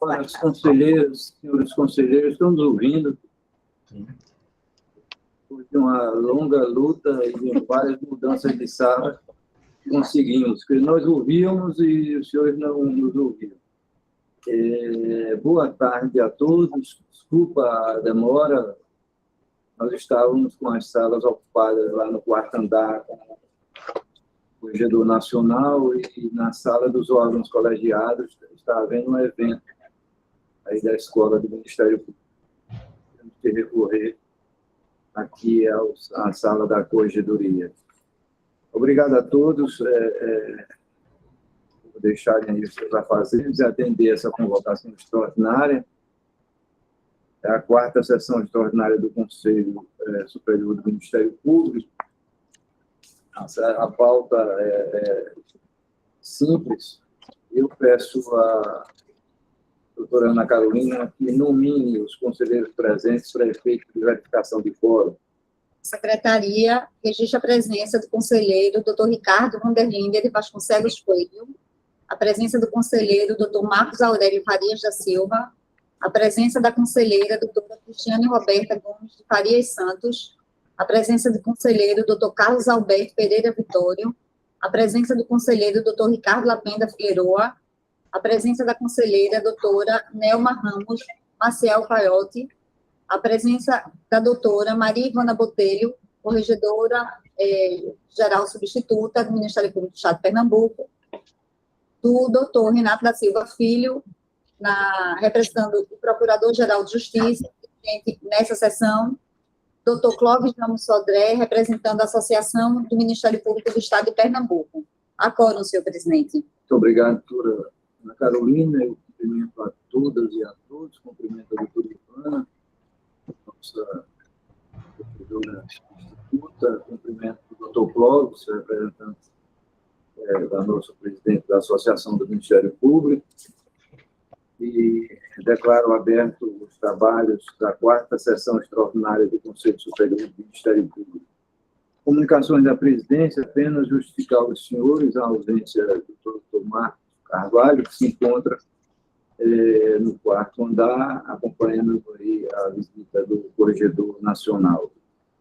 Olha, os conselheiros, senhores conselheiros, estão nos ouvindo. Depois de uma longa luta e de várias mudanças de sala, conseguimos, porque nós ouvíamos e os senhores não nos ouviam. Boa tarde a todos, desculpa a demora, nós estávamos com as salas ocupadas lá no quarto andar, com o Corregedor Nacional, e na sala dos órgãos colegiados está havendo um evento aí da Escola do Ministério Público. Temos que recorrer aqui à sala da Corregedoria. Obrigado a todos por deixarem aí os seus afazeres e atender essa convocação extraordinária. É a quarta sessão extraordinária do Conselho Superior do Ministério Público. A pauta é simples. Eu peço à doutora Ana Carolina que nomine os conselheiros presentes para efeito de verificação de quórum. A Secretaria registra a presença do conselheiro Dr. Ricardo Vanderlinder de Vasconcelos Coelho, a presença do conselheiro Dr. Marcos Aurélio Farias da Silva, a presença da conselheira doutora Cristiane Roberta Gomes de Farias Santos, a presença do conselheiro Dr. Carlos Alberto Pereira Vitório, a presença do conselheiro Dr. Ricardo Lapenda Figueroa, a presença da conselheira doutora Nelma Ramos Maciel Paiotti, a presença da doutora Maria Ivana Botelho, corregedora geral substituta do Ministério Público do Estado de Pernambuco, do doutor Renato da Silva Filho, representando o Procurador-Geral de Justiça, nessa sessão, doutor Clóvis Ramos Sodré, representando a Associação do Ministério Público do Estado de Pernambuco. Acordo, senhor presidente. Muito obrigado, doutora Ana Carolina. Eu cumprimento a todas e a todos, cumprimento a doutora Ivana, nossa professora instituta, cumprimento o doutor Clóvis, representante da nossa presidente da Associação do Ministério Público, e declaro aberto os trabalhos da quarta sessão extraordinária do Conselho Superior do Ministério Público. Comunicações da presidência, apenas justificar aos senhores a ausência do doutor Marcos Carvalho, que se encontra no quarto andar, acompanhando aí a visita do Corregedor Nacional.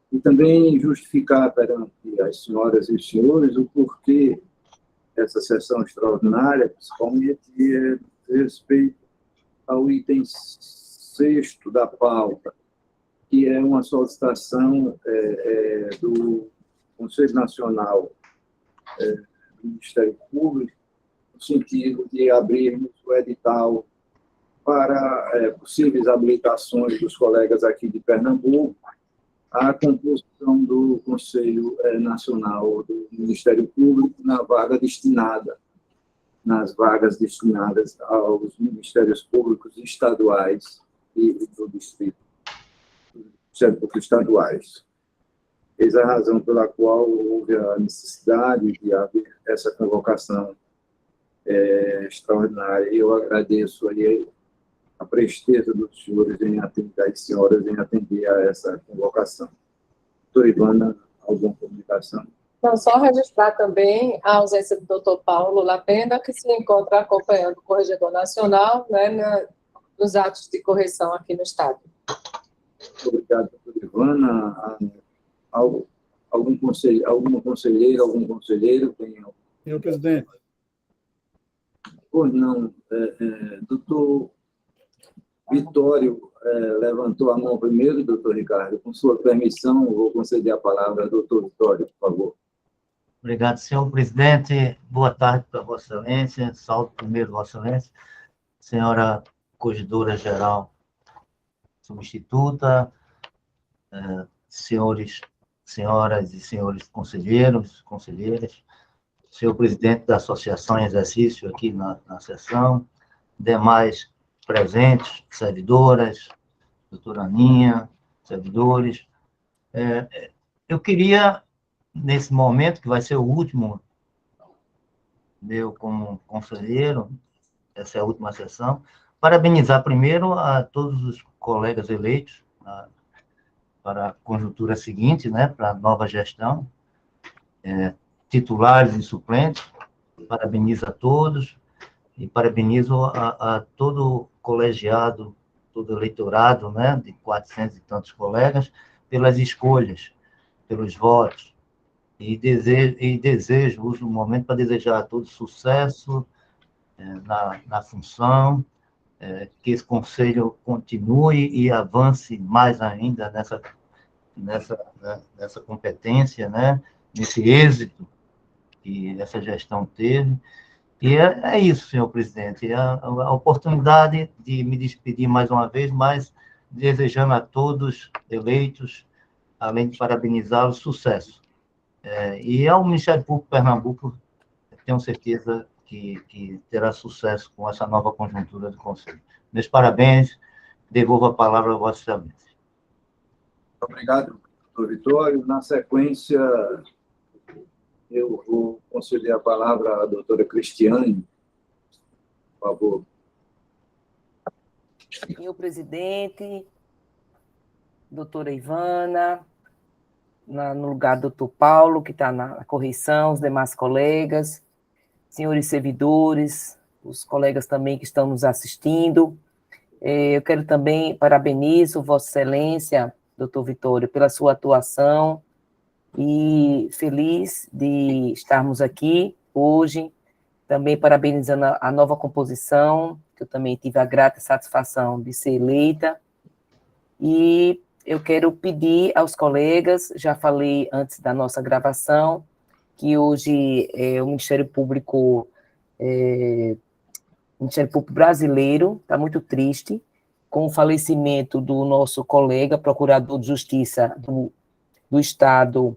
E também justificar perante as senhoras e os senhores o porquê dessa sessão extraordinária, principalmente respeito ao item 6º da pauta, que é uma solicitação do Conselho Nacional do Ministério Público, no sentido de abrirmos o edital para possíveis habilitações dos colegas aqui de Pernambuco à composição do Conselho Nacional do Ministério Público nas vagas destinadas aos Ministérios Públicos estaduais e do Distrito estaduais. Eis a razão pela qual houve a necessidade de haver essa convocação extraordinária. Eu agradeço aí a presteza dos senhores em atender, das senhoras em atender a essa convocação. Doutora Ivana, alguma comunicação? Então, só registrar também a ausência do doutor Paulo Lapenda, que se encontra acompanhando o Corregedor Nacional, né, nos atos de correção aqui no Estado. Obrigado, doutora Ivana. Alguma conselheira, algum conselheiro? Senhor presidente. Pois não. Doutor Vitório levantou a mão primeiro, doutor Ricardo. Com sua permissão, vou conceder a palavra ao doutor Vitório, por favor. Obrigado, senhor presidente. Boa tarde para Vossa Excelência. Salve primeiro, Vossa Excelência. Senhora Corregedora-Geral Substituta, senhoras e senhores conselheiros, conselheiras, senhor presidente da Associação em Exercício aqui na sessão, demais presentes, servidoras, doutora Aninha, servidores. Eu queria, nesse momento, que vai ser o último meu como conselheiro, essa é a última sessão, parabenizar primeiro a todos os colegas eleitos para a conjuntura seguinte, né, para a nova gestão, titulares e suplentes, parabenizo a todos, e parabenizo a todo o colegiado, todo o eleitorado, né, de 400 e tantos colegas, pelas escolhas, pelos votos, e desejo, uso o momento para desejar a todos sucesso na função, que esse conselho continue e avance mais ainda nessa competência, né, nesse êxito que essa gestão teve. E é isso, senhor presidente, a oportunidade de me despedir mais uma vez, mas desejando a todos eleitos, além de parabenizá-los, sucesso. E ao Ministério Público de Pernambuco, tenho certeza que terá sucesso com essa nova conjuntura do Conselho. Meus parabéns, devolvo a palavra a Vossa Excelência. Obrigado, doutor Vitório. Na sequência, eu vou conceder a palavra à doutora Cristiane, por favor. Senhor presidente, doutora Ivana, no lugar do doutor Paulo, que está na correição, os demais colegas, senhores servidores, os colegas também que estão nos assistindo. Eu quero também parabenizo Vossa Excelência, doutor Vitório, pela sua atuação, e feliz de estarmos aqui hoje, também parabenizando a nova composição, que eu também tive a grata satisfação de ser eleita, e eu quero pedir aos colegas, já falei antes da nossa gravação, que hoje o Ministério Público brasileiro está muito triste com o falecimento do nosso colega, procurador de Justiça do Estado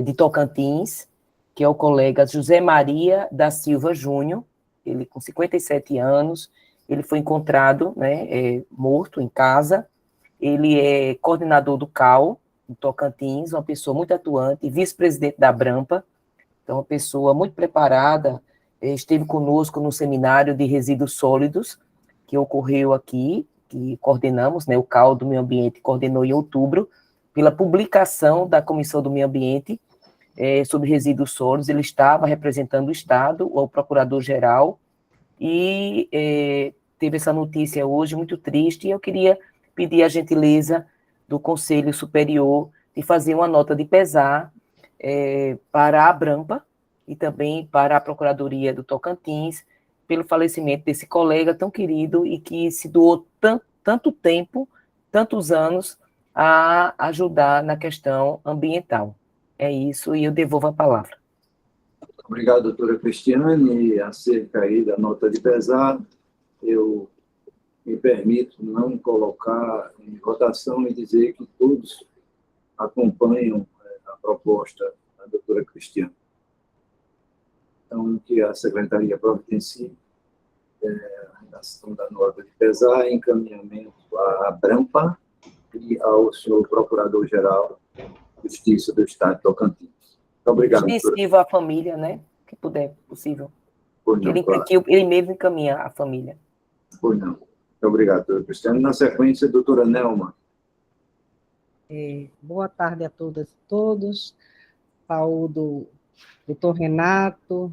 de Tocantins, que é o colega José Maria da Silva Júnior. Ele, com 57 anos, ele foi encontrado, né, morto em casa. Ele é coordenador do CAU, em Tocantins, uma pessoa muito atuante, vice-presidente da Brampa, então uma pessoa muito preparada, esteve conosco no seminário de resíduos sólidos, que ocorreu aqui, que coordenamos, né, o CAU do Meio Ambiente coordenou em outubro, pela publicação da Comissão do Meio Ambiente sobre resíduos sólidos. Ele estava representando o Estado, o procurador-geral, e teve essa notícia hoje muito triste, e eu queria pedir a gentileza do Conselho Superior de fazer uma nota de pesar para a Brampa e também para a Procuradoria do Tocantins, pelo falecimento desse colega tão querido e que se doou tanto tempo, tantos anos, a ajudar na questão ambiental. É isso, e eu devolvo a palavra. Obrigado, doutora Cristiane. Acerca aí da nota de pesar, eu me permito não colocar em votação e dizer que todos acompanham a proposta da doutora Cristiane. Então, que a Secretaria providencie a redação da nota de pesar, encaminhamento à Brampa e ao senhor Procurador-Geral de Justiça do Estado de Tocantins. Muito obrigado. Extensivo à família, né? Que puder, possível. Pois não, claro. Ele mesmo encaminha a família. Pois não. Muito obrigado, doutora Cristiane. Na sequência, doutora Nelma. Boa tarde a todas e todos. Saúdo doutor Renato,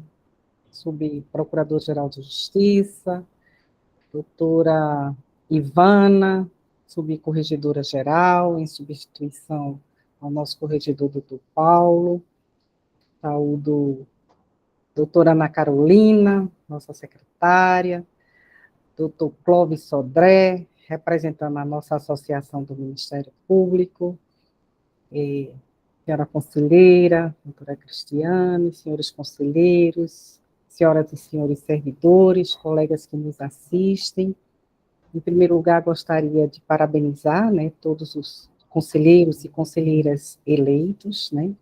subprocurador-geral de Justiça, doutora Ivana, subcorregedora-geral, em substituição ao nosso corregedor, doutor Paulo. Saúdo doutora Ana Carolina, nossa secretária, doutor Clóvis Sodré, representando a nossa associação do Ministério Público, senhora conselheira, doutora Cristiane, senhores conselheiros, senhoras e senhores servidores, colegas que nos assistem. Em primeiro lugar, gostaria de parabenizar, né, todos os conselheiros e conselheiras eleitos, né,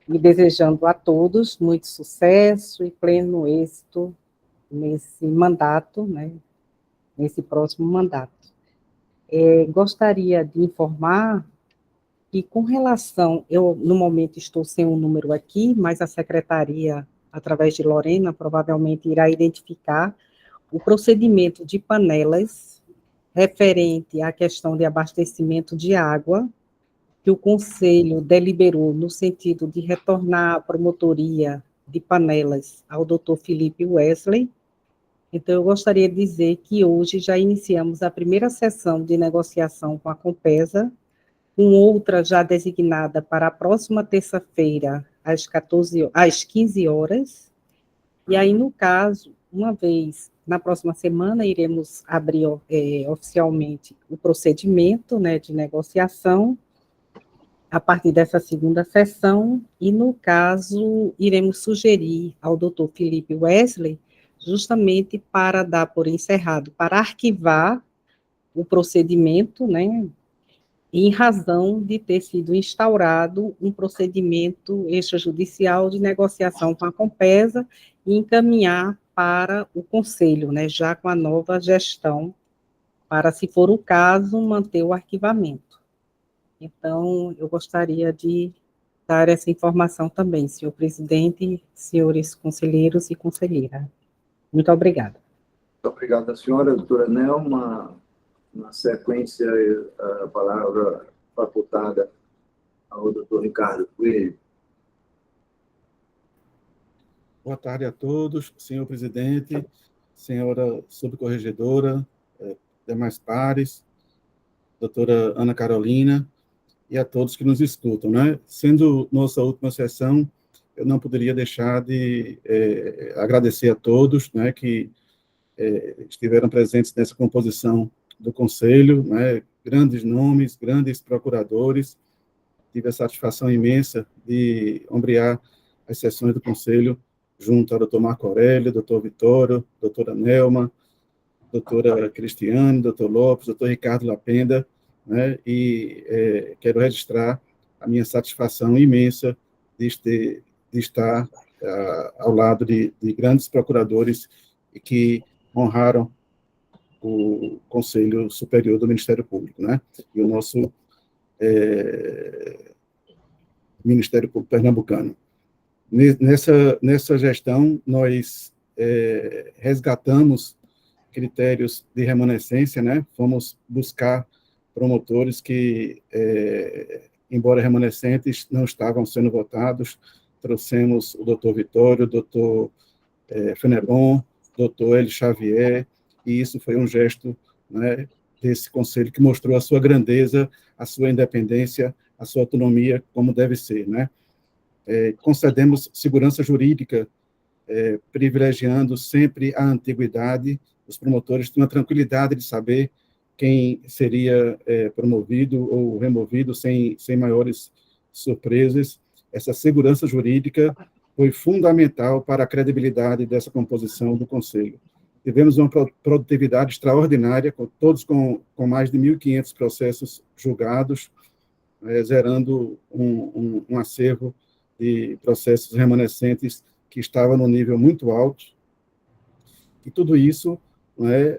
e desejando a todos muito sucesso e pleno êxito nesse mandato, né, nesse próximo mandato. Gostaria de informar que, com relação, eu, no momento, estou sem um número aqui, mas a secretaria, através de Lorena, provavelmente irá identificar o procedimento de panelas referente à questão de abastecimento de água, que o Conselho deliberou no sentido de retornar a promotoria de panelas ao doutor Felipe Wesley, Então, eu gostaria de dizer que hoje já iniciamos a primeira sessão de negociação com a Compesa, com outra já designada para a próxima terça-feira, às 15 horas. E aí, no caso, uma vez, na próxima semana, iremos abrir oficialmente o procedimento, né, de negociação, a partir dessa segunda sessão, e, no caso, iremos sugerir ao doutor Felipe Wesley, justamente para dar por encerrado, para arquivar o procedimento, né, em razão de ter sido instaurado um procedimento extrajudicial de negociação com a Compesa e encaminhar para o Conselho, né, já com a nova gestão, para, se for o caso, manter o arquivamento. Então, eu gostaria de dar essa informação também, senhor presidente, senhores conselheiros e conselheira. Muito obrigada. Muito obrigado, senhora. Doutora Nelma, na sequência, a palavra facultada ao doutor Ricardo Coelho. Boa tarde a todos, senhor presidente, senhora subcorregedora, demais pares, doutora Ana Carolina, e a todos que nos escutam, né? Sendo nossa última sessão, eu não poderia deixar de agradecer a todos, né, que estiveram presentes nessa composição do Conselho, né, grandes nomes, grandes procuradores. Tive a satisfação imensa de ombrear as sessões do Conselho junto ao doutor Marco Aurélio, doutor Vitório, doutora Nelma, doutora Cristiane, doutor Lopes, doutor Ricardo Lapenda, né, e quero registrar a minha satisfação imensa de estar ao lado de grandes procuradores que honraram o Conselho Superior do Ministério Público, né, e o nosso Ministério Público Pernambucano. Nessa gestão, nós resgatamos critérios de remanescência, né? Fomos buscar promotores que, embora remanescentes, não estavam sendo votados. Trouxemos o doutor Vitório, o doutor Fenelon, o doutor Hélio Xavier, e isso foi um gesto, né, desse conselho que mostrou a sua grandeza, a sua independência, a sua autonomia, como deve ser, né? Concedemos segurança jurídica, privilegiando sempre a antiguidade. Os promotores tinham a tranquilidade de saber quem seria promovido ou removido sem maiores surpresas. Essa segurança jurídica foi fundamental para a credibilidade dessa composição do Conselho. Tivemos uma produtividade extraordinária, todos com mais de 1.500 processos julgados, zerando um acervo de processos remanescentes que estava no nível muito alto. E tudo isso, né,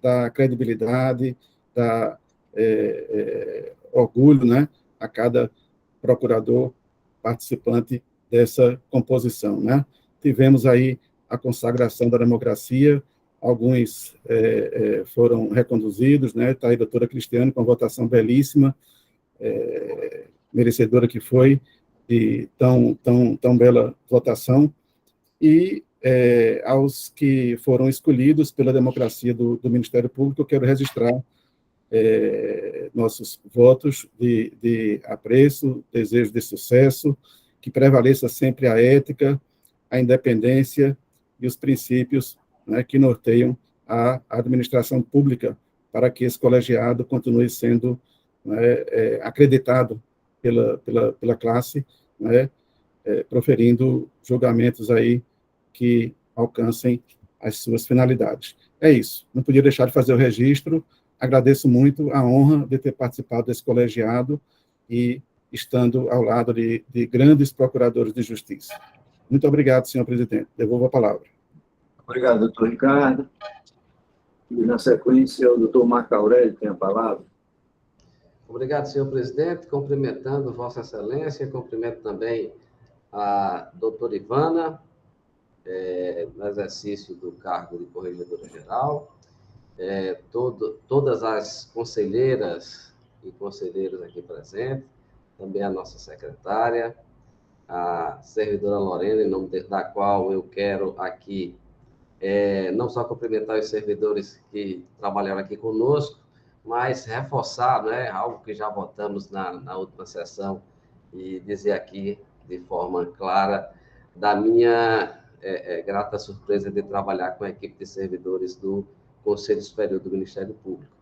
dá credibilidade, dá orgulho, né, a cada procurador participante dessa composição, né? Tivemos aí a consagração da democracia, alguns foram reconduzidos, né? Está aí a doutora Cristiane com votação belíssima, merecedora que foi de tão bela votação, e aos que foram escolhidos pela democracia do Ministério Público, eu quero registrar nossos votos de apreço, desejo de sucesso, que prevaleça sempre a ética, a independência e os princípios, né, que norteiam a administração pública, para que esse colegiado continue sendo, né, acreditado pela classe, né, proferindo julgamentos aí que alcancem as suas finalidades. É isso. Não podia deixar de fazer o registro. Agradeço muito a honra de ter participado desse colegiado e estando ao lado de grandes procuradores de justiça. Muito obrigado, senhor presidente. Devolvo a palavra. Obrigado, doutor Ricardo. E, na sequência, o doutor Marco Aurélio tem a palavra. Obrigado, senhor presidente. Cumprimentando Vossa Excelência, cumprimento também a doutora Ivana, no exercício do cargo de corregedora-geral, todas as conselheiras e conselheiros aqui presentes, também a nossa secretária, a servidora Lorena, em nome da qual eu quero aqui não só cumprimentar os servidores que trabalharam aqui conosco, mas reforçar, né, algo que já votamos na última sessão, e dizer aqui de forma clara da minha grata surpresa de trabalhar com a equipe de servidores do Conselho Superior do Ministério Público.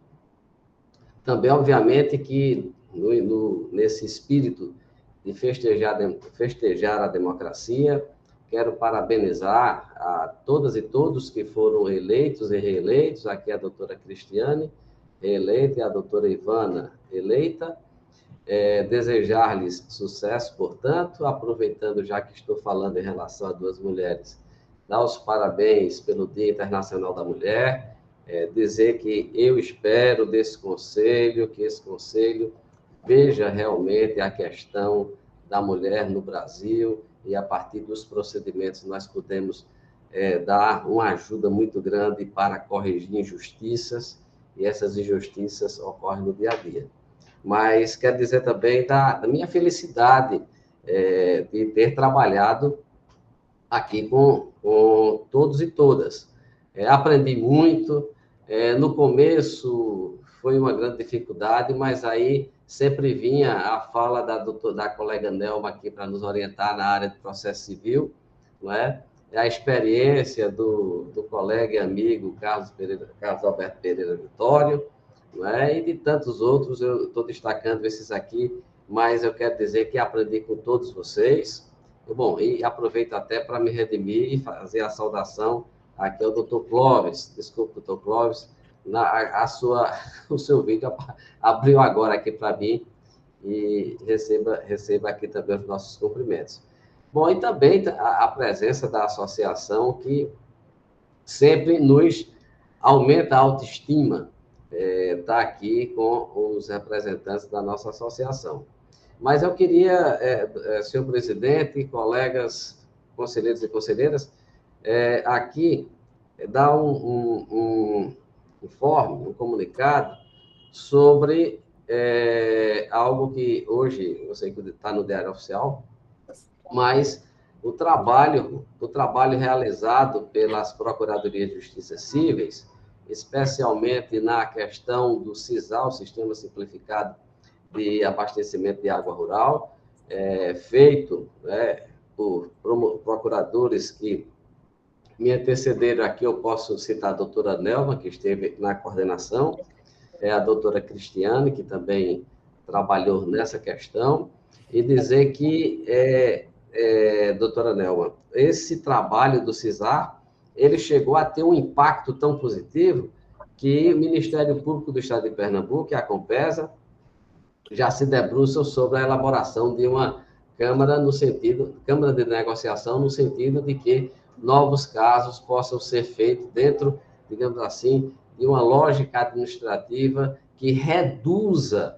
Também, obviamente, que nesse espírito de festejar a democracia, quero parabenizar a todas e todos que foram eleitos e reeleitos, aqui a doutora Cristiane, reeleita, e a doutora Ivana, eleita, desejar-lhes sucesso, portanto, aproveitando já que estou falando em relação a duas mulheres, dar os parabéns pelo Dia Internacional da Mulher, dizer que eu espero desse conselho, que esse conselho veja realmente a questão da mulher no Brasil, e a partir dos procedimentos nós podemos dar uma ajuda muito grande para corrigir injustiças, e essas injustiças ocorrem no dia a dia. Mas quero dizer também da minha felicidade de ter trabalhado aqui com todos e todas. Aprendi muito, no começo foi uma grande dificuldade, mas aí sempre vinha a fala da colega Nelma aqui para nos orientar na área de processo civil, não é? A experiência do colega e amigo Carlos Alberto Pereira Vitório, não é? E de tantos outros, eu estou destacando esses aqui, mas eu quero dizer que aprendi com todos vocês. Bom, e aproveito até para me redimir e fazer a saudação aqui ao doutor Clóvis. Desculpe, doutor Clóvis, o seu vídeo abriu agora aqui para mim, e receba aqui também os nossos cumprimentos. Bom, e também a presença da associação, que sempre nos aumenta a autoestima, está aqui com os representantes da nossa associação. Mas eu queria, senhor presidente, colegas, conselheiros e conselheiras, aqui dar um informe, um comunicado sobre algo que hoje, eu sei que está no Diário Oficial, mas o trabalho realizado pelas Procuradorias de Justiça Cíveis, especialmente na questão do SISAL, Sistema Simplificado de Abastecimento de Água Rural, feito por procuradores que me antecederam aqui. Eu posso citar a doutora Nelma, que esteve na coordenação, a doutora Cristiane, que também trabalhou nessa questão, e dizer que, doutora Nelma, esse trabalho do CISAR, ele chegou a ter um impacto tão positivo que o Ministério Público do Estado de Pernambuco e a Compesa já se debruçam sobre a elaboração de uma Câmara de negociação, no sentido de que novos casos possam ser feitos dentro, digamos assim, de uma lógica administrativa que reduza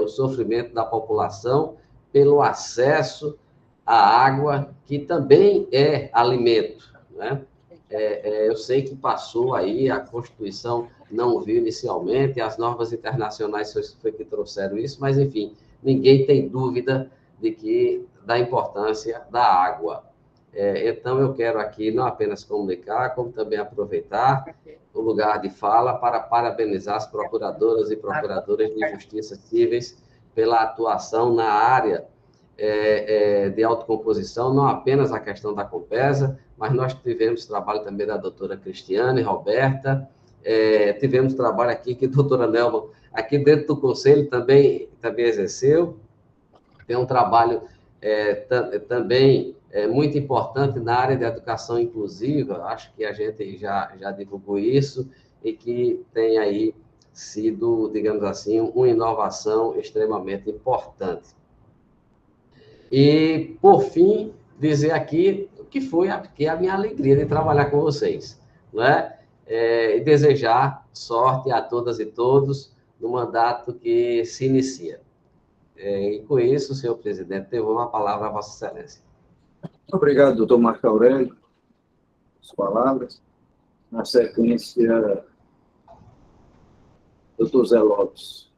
o sofrimento da população pelo acesso à água, que também é alimento, né? Eu sei que passou aí, a Constituição não viu inicialmente, as normas internacionais foi que trouxeram isso, mas, enfim, ninguém tem dúvida da importância da água. Então, eu quero aqui não apenas comunicar, como também aproveitar o lugar de fala para parabenizar as procuradoras e procuradores de justiça cíveis pela atuação na área de autocomposição, não apenas a questão da Compesa, mas nós tivemos trabalho também da doutora Cristiane, Roberta, tivemos trabalho aqui que a doutora Nelma, aqui dentro do Conselho, também exerceu. Tem um trabalho também muito importante na área de educação inclusiva, acho que a gente já divulgou isso, e que tem aí sido, digamos assim, uma inovação extremamente importante. E, por fim, dizer aqui que foi a minha alegria de trabalhar com vocês, não é? E desejar sorte a todas e todos no mandato que se inicia. E com isso, senhor presidente, devolvo a palavra a Vossa Excelência. Obrigado, doutor Marco Aurélio, por suas palavras. Na sequência, doutor Zé Lopes.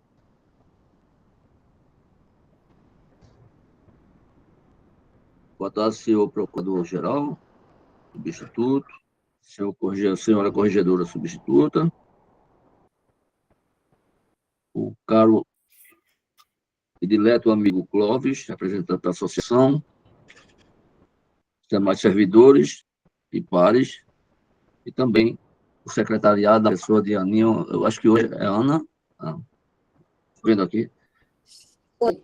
Boa tarde, senhor Procurador-Geral do Instituto, senhora corregedora substituta, o caro e dileto amigo Clóvis, representante da associação, os demais servidores e pares, e também o secretariado da pessoa de Aninha, eu acho que hoje é Ana, vendo aqui. Oi.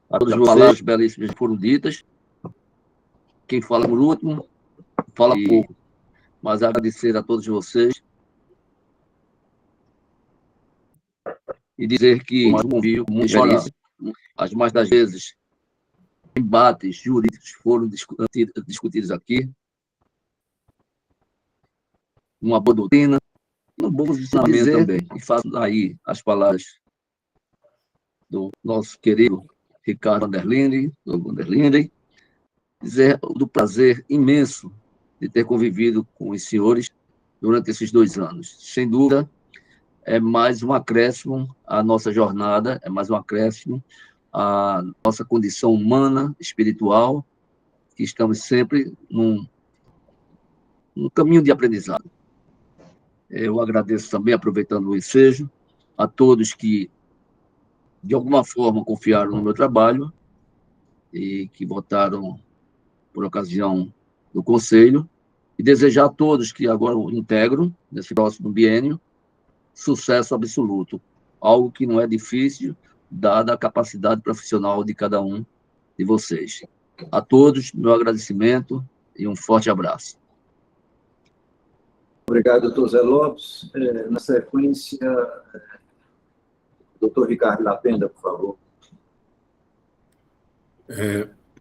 A todos vocês, belíssimas foram ditas. Quem fala por último, fala pouco, mas agradecer a todos vocês e dizer que convio com muita experiência, as mais das vezes embates jurídicos foram discutidos aqui, uma boa doutrina, um bom posicionamento também. E faço aí as palavras do nosso querido Ricardo Vanderlinde, dizer do prazer imenso de ter convivido com os senhores durante esses 2 anos. Sem dúvida, é mais um acréscimo à nossa jornada, é mais um acréscimo à nossa condição humana, espiritual, que estamos sempre num caminho de aprendizado. Eu agradeço também, aproveitando o ensejo, a todos que, de alguma forma, confiaram no meu trabalho e que votaram por ocasião do Conselho, e desejar a todos que agora o integram, nesse próximo biênio, sucesso absoluto, algo que não é difícil, dada a capacidade profissional de cada um de vocês. A todos, meu agradecimento e um forte abraço. Obrigado, doutor Zé Lopes. Na sequência, doutor Ricardo Lapenda, por favor.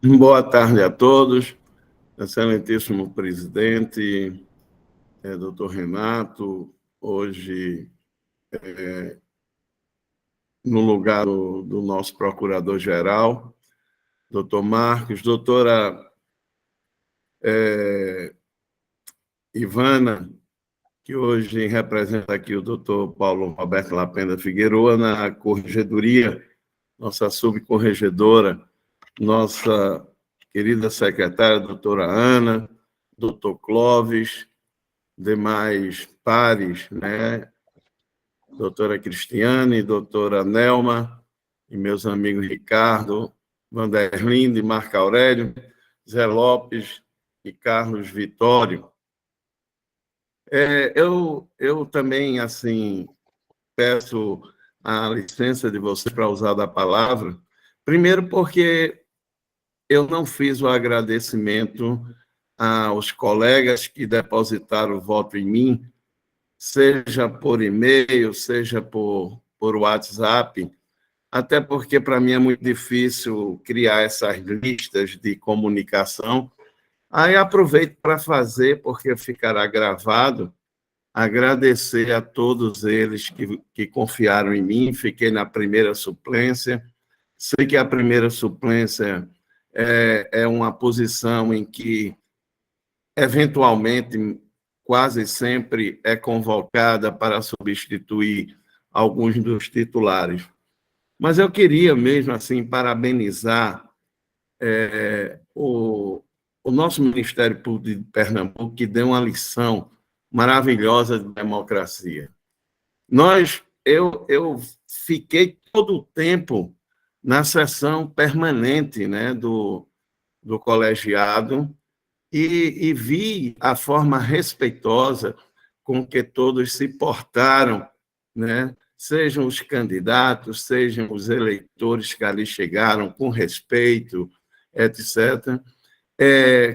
Boa tarde a todos, excelentíssimo presidente, doutor Renato, hoje no lugar do nosso procurador-geral, doutor Marcos, doutora Ivana, que hoje representa aqui o doutor Paulo Roberto Lapenda Figueroa na corregedoria, nossa subcorregedora, nossa querida secretária, doutora Ana, doutor Clóvis, demais pares, né? Doutora Cristiane, doutora Nelma, e meus amigos Ricardo, Vanderlinde, Marco Aurélio, Zé Lopes e Carlos Vitório. Eu também, assim, peço a licença de vocês para usar da palavra, primeiro porque eu não fiz o agradecimento aos colegas que depositaram o voto em mim, seja por e-mail, seja por WhatsApp, até porque para mim é muito difícil criar essas listas de comunicação. Aí aproveito para fazer, porque ficará gravado, agradecer a todos eles que confiaram em mim. Fiquei na primeira suplência. Sei que a primeira suplência é uma posição em que, eventualmente, quase sempre é convocada para substituir alguns dos titulares. Mas eu queria mesmo, assim, parabenizar o nosso Ministério Público de Pernambuco, que deu uma lição maravilhosa de democracia. Eu fiquei todo o tempo na sessão permanente, né, do colegiado e vi a forma respeitosa com que todos se portaram, né, sejam os candidatos, sejam os eleitores que ali chegaram, com respeito, etc.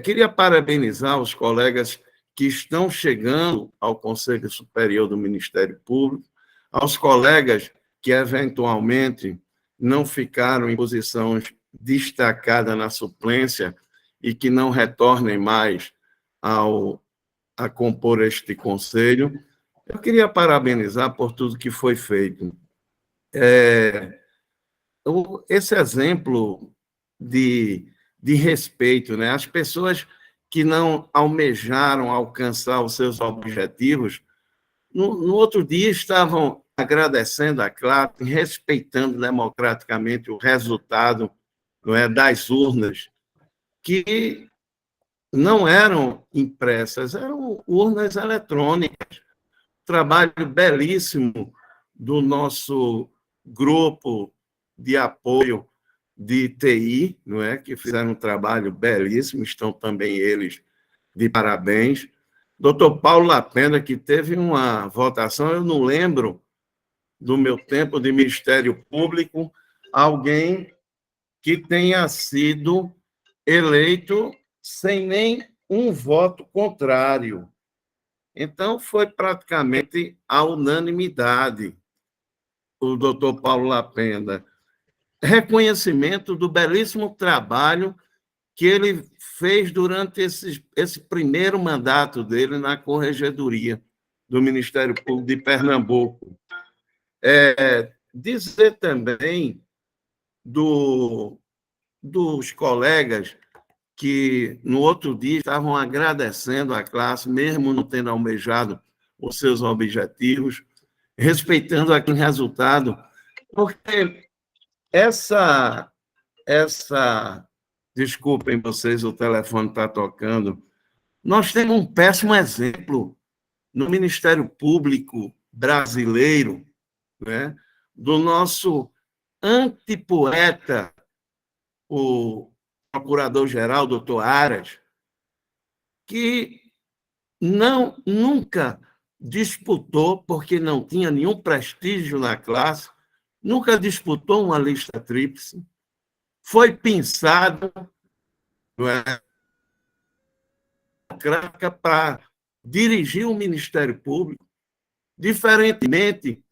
Queria parabenizar os colegas que estão chegando ao Conselho Superior do Ministério Público, aos colegas que, eventualmente, não ficaram em posições destacadas na suplência e que não retornem mais a compor este conselho. Eu queria parabenizar por tudo que foi feito. Esse exemplo de respeito, né? As pessoas que não almejaram alcançar os seus objetivos, no outro dia estavam agradecendo a classe, respeitando democraticamente o resultado, não é, das urnas, que não eram impressas, eram urnas eletrônicas. Trabalho belíssimo do nosso grupo de apoio de TI, não é? Que fizeram um trabalho belíssimo, estão também eles de parabéns. Doutor Paulo Lapena, que teve uma votação, eu não lembro do meu tempo de Ministério Público, alguém que tenha sido eleito sem nem um voto contrário. Então, foi praticamente a unanimidade, o doutor Paulo Lapena. Reconhecimento do belíssimo trabalho que ele fez durante esse primeiro mandato dele na Corregedoria do Ministério Público de Pernambuco. Dizer também dos colegas que, no outro dia, estavam agradecendo a classe, mesmo não tendo almejado os seus objetivos, respeitando aquele resultado, porque essa desculpem vocês, o telefone está tocando, nós temos um péssimo exemplo no Ministério Público brasileiro, né, do nosso antipoeta, o procurador-geral, doutor Aras, que nunca disputou, porque não tinha nenhum prestígio na classe, nunca disputou uma lista tríplice, foi pensado, não é, para dirigir o Ministério Público, diferentemente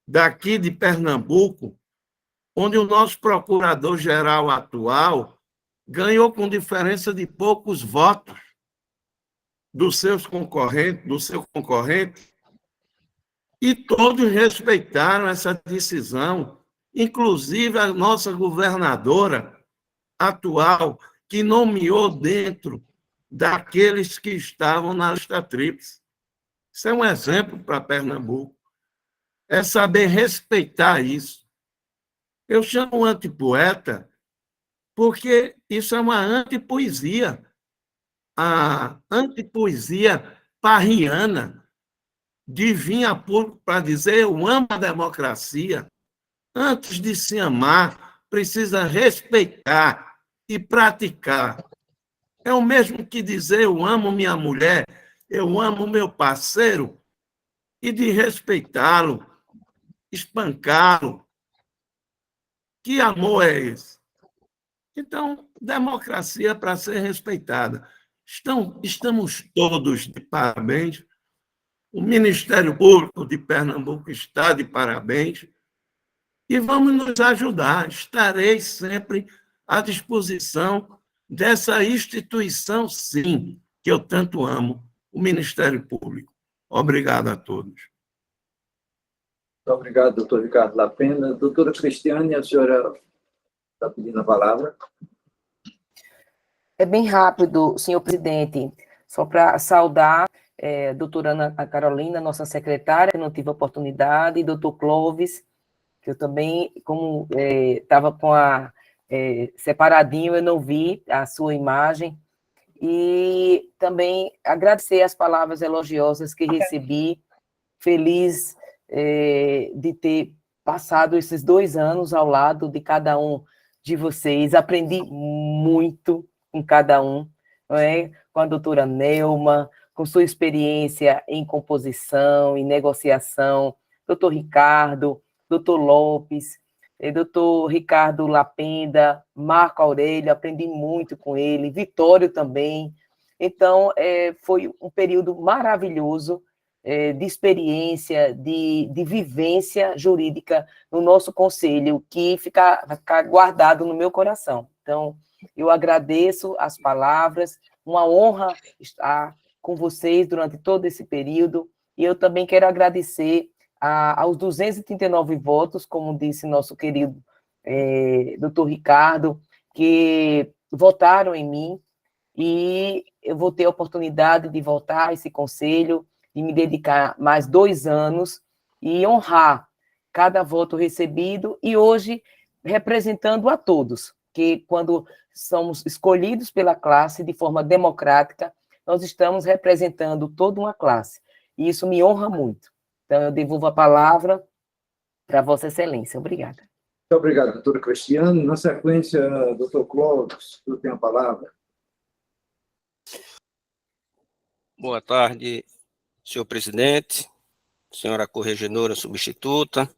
daqui de Pernambuco, onde o nosso procurador-geral atual ganhou com diferença de poucos votos do seu concorrente, e todos respeitaram essa decisão, inclusive a nossa governadora atual, que nomeou dentro daqueles que estavam na lista tríplice. Isso é um exemplo para Pernambuco. É saber respeitar isso. Eu chamo antipoeta porque isso é uma antipoesia. A antipoesia parriana de vir a público para dizer eu amo a democracia. Antes de se amar, precisa respeitar e praticar. É o mesmo que dizer eu amo minha mulher, eu amo meu parceiro, e de respeitá-lo, espancá-lo. Que amor é esse? Então, democracia para ser respeitada. Estamos todos de parabéns. O Ministério Público de Pernambuco está de parabéns. E vamos nos ajudar. Estarei sempre à disposição dessa instituição, sim, que eu tanto amo, o Ministério Público. Obrigado a todos. Muito obrigado, doutor Ricardo Lapena. Doutora Cristiane, a senhora está pedindo a palavra. É bem rápido, senhor presidente, só para saudar a doutora Ana Carolina, nossa secretária, que não tive a oportunidade, e doutor Clóvis, que eu também, como estava com separadinho, eu não vi a sua imagem, e também agradecer as palavras elogiosas que recebi, feliz de ter passado esses 2 anos ao lado de cada um de vocês, aprendi muito com cada um, não é? Com a doutora Nelma, com sua experiência em composição, em negociação, doutor Ricardo, doutor Lopes, doutor Ricardo Lapenda, Marco Aurélio, aprendi muito com ele, Vitório também. Então, foi um período maravilhoso de experiência, de vivência jurídica no nosso conselho, que vai ficar guardado no meu coração. Então, eu agradeço as palavras, uma honra estar com vocês durante todo esse período, e eu também quero agradecer aos 239 votos, como disse nosso querido doutor Ricardo, que votaram em mim, e eu vou ter a oportunidade de voltar a esse conselho, de me dedicar mais 2 anos, e honrar cada voto recebido, e hoje representando a todos, porque quando somos escolhidos pela classe de forma democrática, nós estamos representando toda uma classe, e isso me honra muito. Então, eu devolvo a palavra para Vossa Excelência. Obrigada. Muito obrigado, doutora Cristiane. Na sequência, doutor Clóvis, tu tem a palavra. Boa tarde, senhor presidente, senhora corregedora substituta,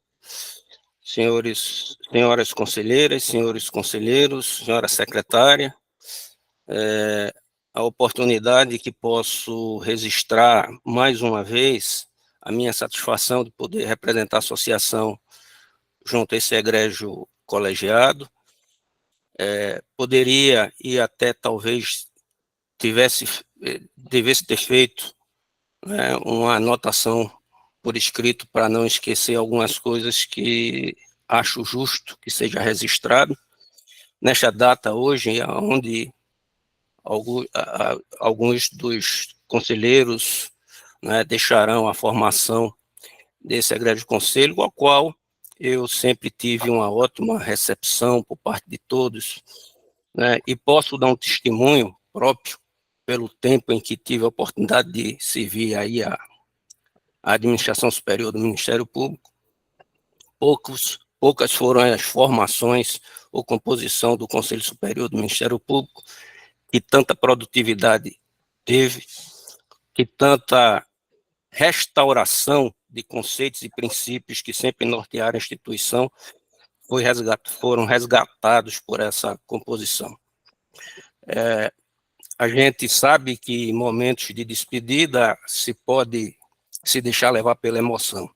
senhoras conselheiras, senhores conselheiros, senhora secretária, a oportunidade que posso registrar mais uma vez a minha satisfação de poder representar a associação junto a esse egrégio colegiado. Poderia e até talvez devesse ter feito, né, uma anotação por escrito para não esquecer algumas coisas que acho justo que seja registrado. Nesta data hoje, onde alguns dos conselheiros, né, deixarão a formação desse egrégio conselho, ao qual eu sempre tive uma ótima recepção por parte de todos, né, e posso dar um testemunho próprio pelo tempo em que tive a oportunidade de servir aí a administração superior do Ministério Público. Poucas foram as formações ou composição do Conselho Superior do Ministério Público que tanta produtividade teve, que tanta restauração de conceitos e princípios que sempre nortearam a instituição foram resgatados por essa composição. A gente sabe que em momentos de despedida se pode se deixar levar pela emoção.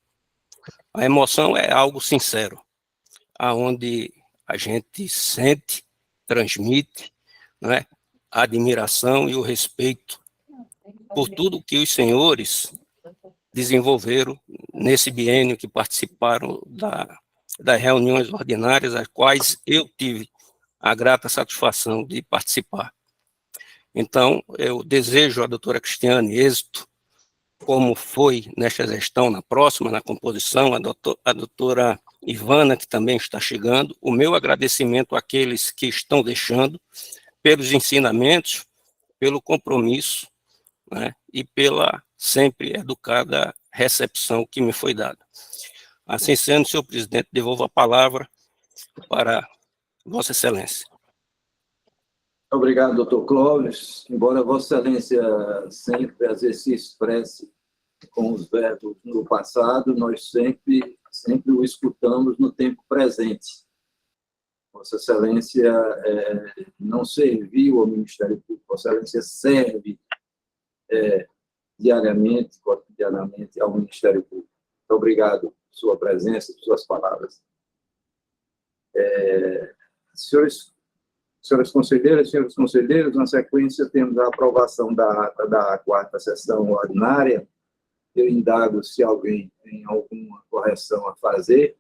A emoção é algo sincero, aonde a gente sente, transmite, né, a admiração e o respeito por tudo que os senhores desenvolveram nesse biênio que participaram das reuniões ordinárias, às quais eu tive a grata satisfação de participar. Então, eu desejo à doutora Cristiane êxito, como foi nesta gestão, na próxima, na composição, a doutora Ivana, que também está chegando, o meu agradecimento àqueles que estão deixando, pelos ensinamentos, pelo compromisso, né, e pela sempre educada recepção que me foi dada. Assim sendo, senhor presidente, devolvo a palavra para Vossa Excelência. Obrigado, doutor Clóvis. Embora Vossa Excelência sempre às vezes se expresse com os verbos no passado, nós sempre o escutamos no tempo presente. Vossa Excelência não serviu ao Ministério Público, Vossa Excelência serve diariamente, cotidianamente ao Ministério Público. Muito obrigado por sua presença, por suas palavras. Senhoras conselheiras, senhores conselheiros, na sequência temos a aprovação da ata da quarta sessão ordinária. Eu indago se alguém tem alguma correção a fazer.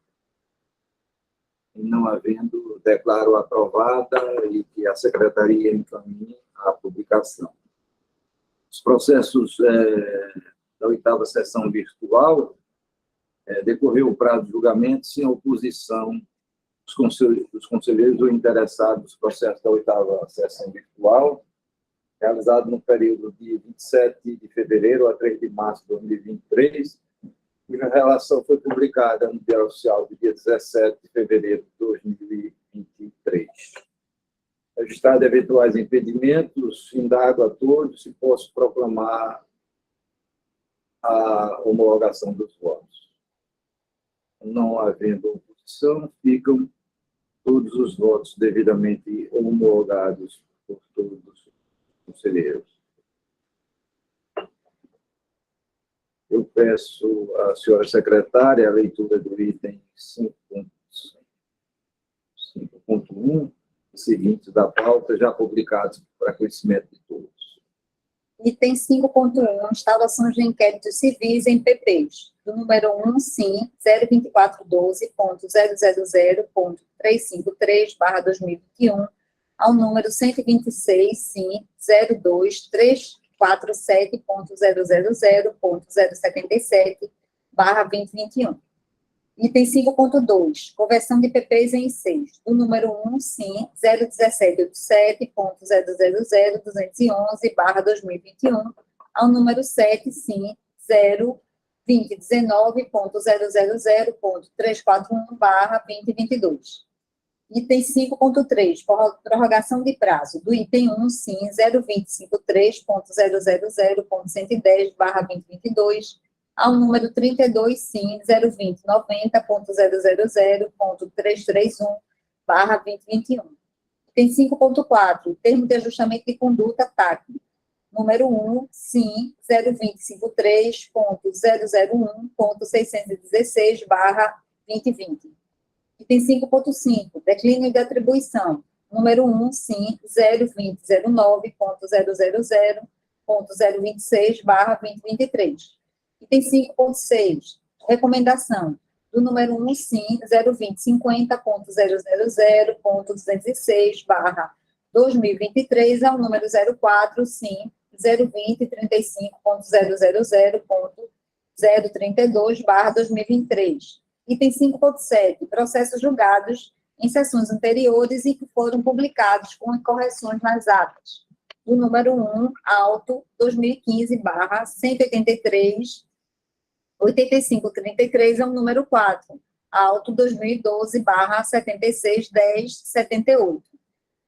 E não havendo, declaro aprovada e que a Secretaria encaminhe a publicação. Os processos da oitava sessão virtual, decorreu o prazo de julgamento sem oposição dos conselheiros ou interessados nos processos da oitava sessão virtual, realizado no período de 27 de fevereiro a 3 de março de 2023, cuja relação foi publicada no Diário Oficial do dia 17 de fevereiro de 2023. Registrado eventuais impedimentos, indago a todos se posso proclamar a homologação dos votos. Não havendo oposição, ficam todos os votos devidamente homologados por todos os conselheiros. Eu peço à senhora secretária a leitura do item 5.1, seguintes da pauta, já publicados para conhecimento de todos. Item 5.1, instalações de inquéritos civis em PPs, do número 1, sim, 02412.000.353/2021, ao número 126, sim, 02347.000.077/2021. Item 5.2, conversão de PPs em ICs. Do número 1, sim, 01787.000.211/2021, ao número 7, sim, 02019.000.341/2022. Item 5.3, prorrogação de prazo do item 1, sim, 02053.000.110/2022, ao número 32, sim, 02090.000.331/2021. Item 5.4, termo de ajustamento de conduta TAC. Número 1, sim, 02053.001.616/2020. Item 5.5, declínio de atribuição. Número 1, sim, 02009.000.026/2023. Item 5.6, recomendação. Do número 1, sim, 02050.000.206/2023, ao número 04, sim, 02035.000.032/2023. Item 5.7, processos julgados em sessões anteriores e que foram publicados com correções nas atas. Do número 1, auto 2015/183/8533, ao número 4, auto 2012/761078.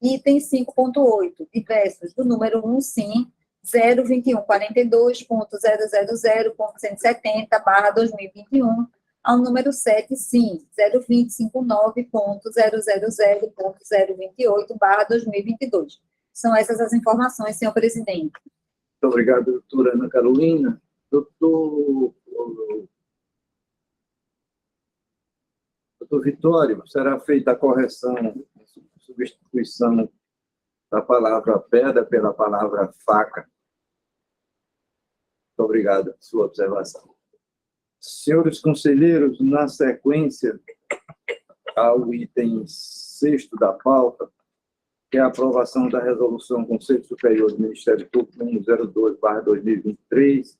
Item 5.8, diversos. Do número 1, sim, 02142.000.170/2021, ao número 7, sim, 02059.000.028/2022. São essas as informações, senhor presidente. Muito obrigado, doutora Ana Carolina. Doutor Vitório, será feita a correção, substituição da palavra pedra pela palavra faca. Muito obrigado por sua observação. Senhores conselheiros, na sequência ao item 6º da pauta, que é a aprovação da resolução do Conselho Superior do Ministério Público 102/2023,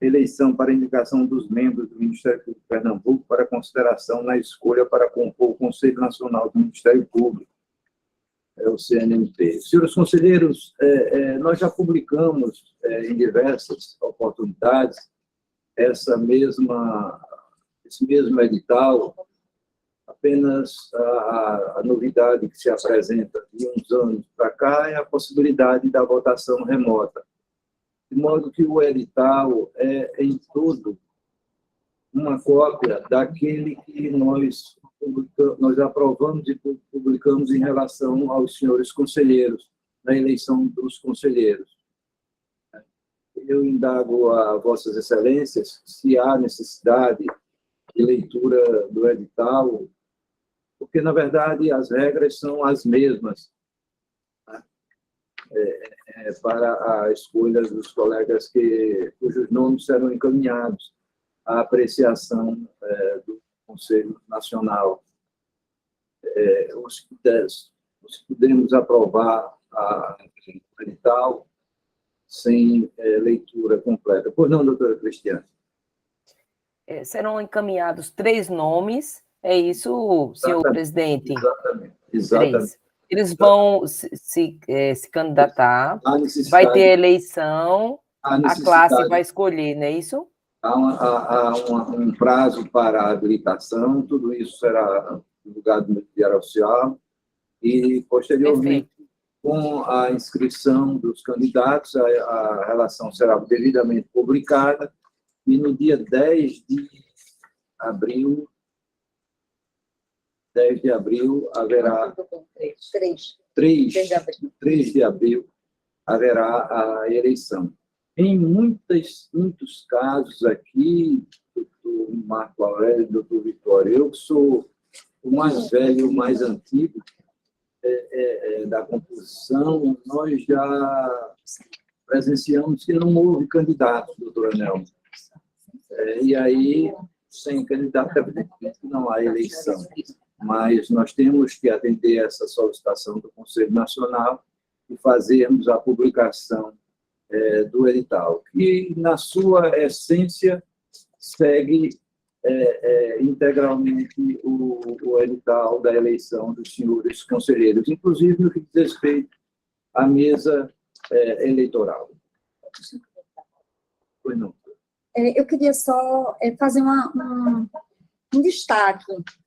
eleição para indicação dos membros do Ministério Público de Pernambuco para consideração na escolha para compor o Conselho Nacional do Ministério Público, o CNMP. Senhores conselheiros, nós já publicamos em diversas oportunidades esse mesmo edital. Apenas a novidade que se apresenta de uns anos para cá é a possibilidade da votação remota, de modo que o edital é, em tudo, uma cópia daquele que nós aprovamos e publicamos em relação aos senhores conselheiros, na eleição dos conselheiros. Eu indago a vossas excelências se há necessidade de leitura do edital, porque, na verdade, as regras são as mesmas, né? Para a escolha dos colegas cujos nomes serão encaminhados à apreciação do Conselho Nacional. Os que pudermos aprovar o edital sem leitura completa. Pois não, doutora Cristiane? Serão encaminhados 3 nomes, é isso, senhor presidente? Exatamente. 3. Eles vão se candidatar, vai ter eleição, a classe vai escolher, não é isso? Há um prazo para a habilitação, tudo isso será divulgado no Diário Oficial, e, posteriormente, com a inscrição dos candidatos, a relação será devidamente publicada, e no dia 10 de abril haverá... 3 de abril haverá a eleição. Em muitos casos aqui, doutor Marco Aurélio, doutor Vitório, eu que sou o mais velho, o mais antigo da composição, nós já presenciamos que não houve candidato, doutor Anel. E aí, sem candidato, evidentemente, não há eleição. Mas nós temos que atender essa solicitação do Conselho Nacional e fazermos a publicação do edital, que, na sua essência, segue integralmente o edital da eleição dos senhores conselheiros, inclusive no que diz respeito à mesa eleitoral. Pois não. Eu queria só fazer um destaque,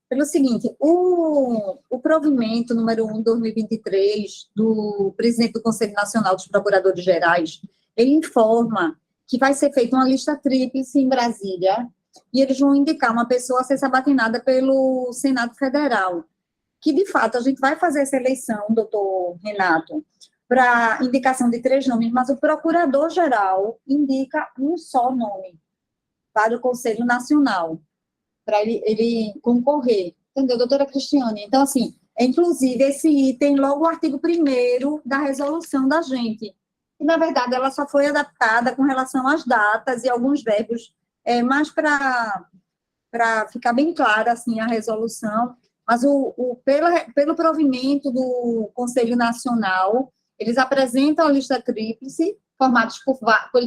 pelo seguinte, o provimento número 1, 2023, do presidente do Conselho Nacional dos Procuradores Gerais, ele informa que vai ser feita uma lista tríplice em Brasília, e eles vão indicar uma pessoa a ser sabatinada pelo Senado Federal, que, de fato, a gente vai fazer essa eleição, doutor Renato, para indicação de 3 nomes, mas o procurador-geral indica um só nome para o Conselho Nacional, para ele concorrer. Entendeu, doutora Cristiane? Então, assim, inclusive, esse item, logo o artigo 1º da resolução da gente. E, na verdade, ela só foi adaptada com relação às datas e alguns verbos, mas para ficar bem clara, assim, a resolução. Mas pelo provimento do Conselho Nacional, eles apresentam a lista tríplice, formados por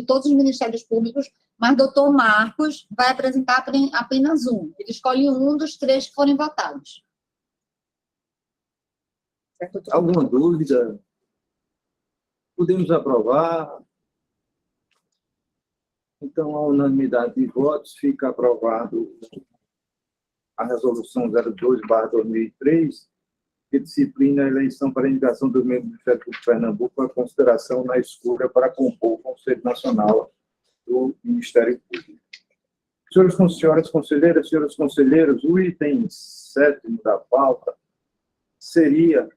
todos os ministérios públicos, mas doutor Marcos vai apresentar apenas um. Ele escolhe um dos 3 que forem votados. Certo? Alguma dúvida? Podemos aprovar? Então, a unanimidade de votos, fica aprovado a resolução 02/2003, que disciplina a eleição para indicação do membro do Ministério Público de Pernambuco a consideração na escolha para compor o Conselho Nacional do Ministério Público. Senhoras conselheiras, senhores conselheiros, o item 7º da pauta seria,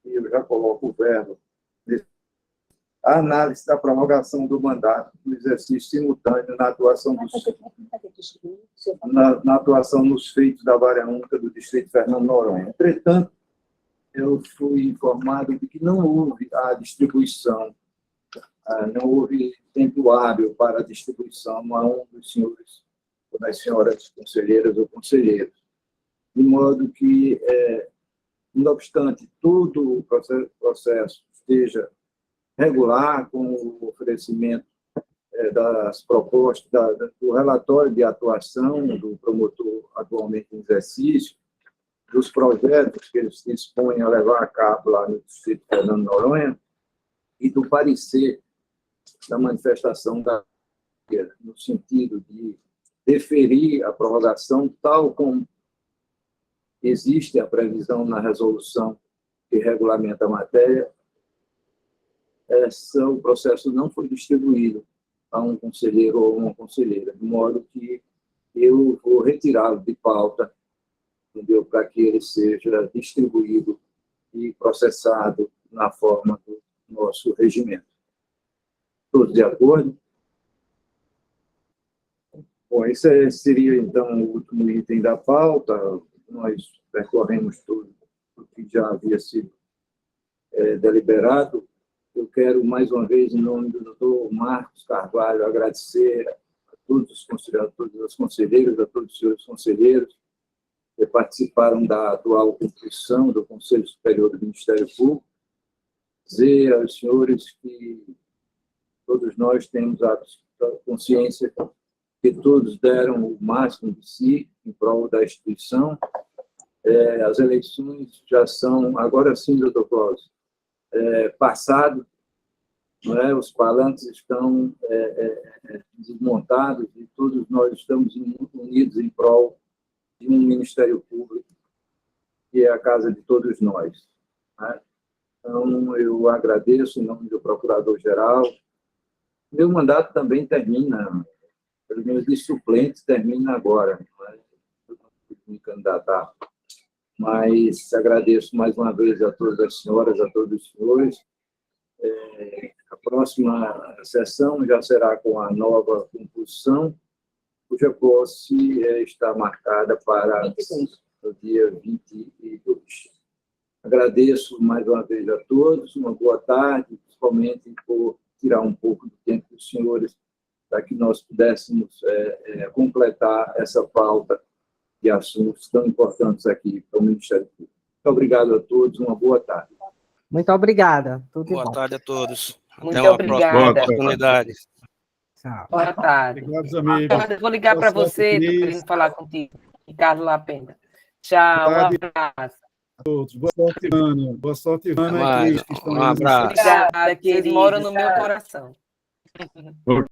e eu já coloco o verbo, a análise da prorrogação do mandato do exercício simultâneo na atuação nos feitos da Vara Única do Distrito de Fernando de Noronha. Entretanto, eu fui informado de que não houve a distribuição, não houve tempo hábil para a distribuição a um dos senhores ou das senhoras conselheiras ou conselheiros, de modo que, não obstante todo o processo esteja regular, com o oferecimento das propostas, do relatório de atuação do promotor atualmente em exercício, dos projetos que eles se dispõem a levar a cabo lá no Distrito de Fernando de Noronha, e do parecer da manifestação no sentido de deferir a prorrogação, tal como existe a previsão na resolução que regulamenta a matéria. O processo não foi distribuído a um conselheiro ou uma conselheira, de modo que eu vou retirá-lo de pauta, entendeu? Para que ele seja distribuído e processado na forma do nosso regimento. Todos de acordo? Bom, esse seria, então, o último item da pauta. Nós percorremos tudo o que já havia sido deliberado. Eu quero, mais uma vez, em nome do doutor Marcos Carvalho, agradecer a todos os conselheiros, a todas as conselheiras, a todos os senhores conselheiros que participaram da atual composição do Conselho Superior do Ministério Público. Dizer aos senhores que todos nós temos a consciência que todos deram o máximo de si em prol da instituição. As eleições já são, agora sim, doutor Cláudio, passado, não é? Os palanques estão desmontados e todos nós estamos unidos em prol de um Ministério Público que é a casa de todos nós. Né? Então, eu agradeço em nome do Procurador-Geral. Meu mandato também termina, pelo menos de suplente, termina agora. Não é? Eu não fui me candidatar. Mas agradeço mais uma vez a todas as senhoras, a todos os senhores. A próxima sessão já será com a nova composição, cuja posse está marcada para o dia 22. Agradeço mais uma vez a todos, uma boa tarde, principalmente por tirar um pouco do tempo dos senhores, para que nós pudéssemos completar essa pauta de assuntos tão importantes aqui para o Ministério Público. Muito obrigado a todos, uma boa tarde. Muito obrigada. Boa tarde a todos. Muito Até uma obrigada. próxima oportunidade. Tchau. Boa tarde. Obrigado, amigos. Eu vou ligar para Boa sorte, você, estou Cris. querendo falar contigo, Ricardo Lapena. Tchau, um Boa tarde abraço. a todos. Boa sorte, Ivana. Boa sorte, Ivana e Mais, Cris, que estão um aí nos abraço. Obrigada, que eles querido, moram no meu tchau. coração.